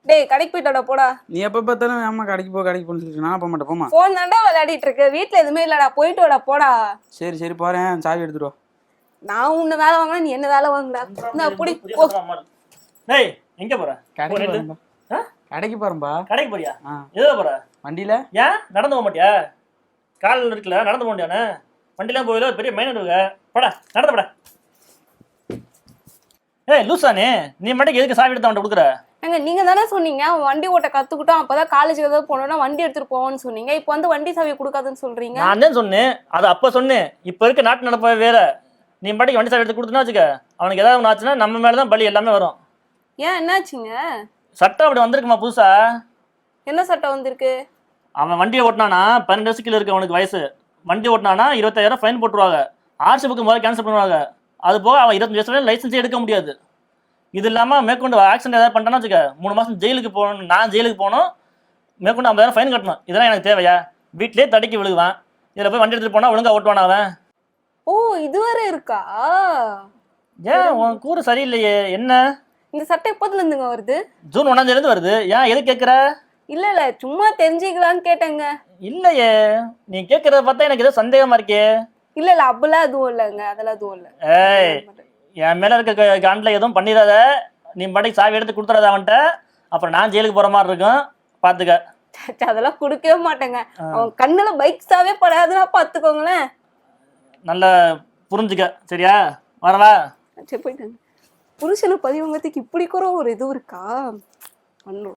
டேய் கடைக்கு போயிட்டோட போடா. நீ எப்ப பார்த்தாலும் அம்மா கடைக்கு போன்னு சொல்லிட்டு நான் போக மாட்டேன். போமா. போன் தாண்டா விளையாடிட்டு இருக்கு, வீட்டுல எதுவுமே இல்லடா, போயிட்டு வாடா போடா. சரி சரி போறேன், சாவி எடுத்துட்டு வா. நான் உன்ன வேலை வாங்கினா நீ என்ன வேலை வாங்குடா. நான் அப்படி போ. டேய் எங்க போற? கடைக்கு போறேன்பா. கடைக்கு போறியா? எதுல போற? வண்டியில. ஏன் நடந்து போக மாட்டியா? கால் இருக்குல்ல, நடந்து போக முடியானே. வண்டிலாம் போயில பெரிய மெயின் இருக்கு. போடா நடந்து போடா. ஏய் லூசானே, நீ மட்டும் எதுக்கு சாவி எடுத்து அவன்கிட்ட கொடுக்குற? ஏங்க நீங்க தானே சொன்னீங்க அவன் வண்டி ஓட்ட கத்துக்கிட்டோம், அப்பதான் காலேஜுக்கு ஏதாவது போனோம்னா வண்டி எடுத்துட்டு போவோம்னு சொன்னீங்க. இப்போ வந்து வண்டி சாவி கொடுக்காதுன்னு சொல்றீங்க. நான் தான் சொன்னேன், அது அப்ப சொன்னேன். இப்ப இருக்க நாட்டு நடப்ப வேற. நீ மட்டும் வண்டி சாவி எடுத்து கொடுத்தனா வச்சுக்க, அவனுக்கு ஏதாவது ஒன்று ஆச்சுன்னா நம்ம மேலதான் பலி எல்லாமே வரும். ஏன் என்னாச்சுங்க? சட்டம் அப்படி வந்திருக்குமா புதுசா? என்ன சட்டம் வந்திருக்கு? அவன் வண்டியை ஓட்டினானா 12 வயசுக்கு இருக்கு அவனுக்கு வயசு. வண்டி ஓட்டினானா 25,000 ஃபைன் போட்டுருவாங்க. ஆர்சி புக்கு முதல்ல கேன்சல் பண்ணுவாங்க. அது போக அவன் 25 வயசுல லைசன்ஸே எடுக்க முடியாது. இது இல்லாமல் மேற்கொண்டு ஆக்சிடென்ட் ஏதாவது பண்ணிட்டான்னு வச்சுக்க, 3 மாதம் ஜெயிலுக்கு போகணும். நான் ஜெயிலுக்கு போகணும், மேற்கொண்டு 50,000 ஃபைன் கட்டணும். இதெல்லாம் எனக்கு தேவையா? வீட்லேயே தடுக்கி விழுகுவான், இதில் போய் வண்டி எடுத்துகிட்டு போனால் ஒழுங்காக ஓட்டுவான் அவன். ஓ இது வரை இருக்கா? ஏன் உன் கூறு சரியில்லையே? என்ன இந்த சட்டை எப்போதுல இருந்துங்க வருது? ஜூன் 1 வருது. ஏன் எது கேட்குற? இல்ல சும்மா தெரிஞ்சுக்கலான்னு கேட்டேங்க. இல்லையே, நீ கேட்கறத பார்த்தா எனக்கு ஏதோ சந்தேகமா இருக்கே. இல்ல அப்படிலாம் எதுவும் இல்லைங்க, அதெல்லாம் எதுவும் இல்லை. ஏய் என் மேல இருக்க காண்டில் எதுவும் பண்ணிடாத. நீ பாட்டுக்கு சாவி எடுத்து கொடுத்துறாத அவன்கிட்ட, அப்புறம் நான் ஜெயிலுக்கு போற மாதிரி இருக்கும். பாத்துக்க. அதெல்லாம் கொடுக்கவே மாட்டேங்க. அவன் கண்ணுல பைக் சாவே படாதுன்னா பாத்துக்கோங்களேன். நல்லா புரிஞ்சுக்க, சரியா? வரவா? சரி போயிட்டாங்க. புருஷனை பதிவங்கத்துக்கு இப்படி கூட ஒரு இது இருக்கா? பண்ணும்.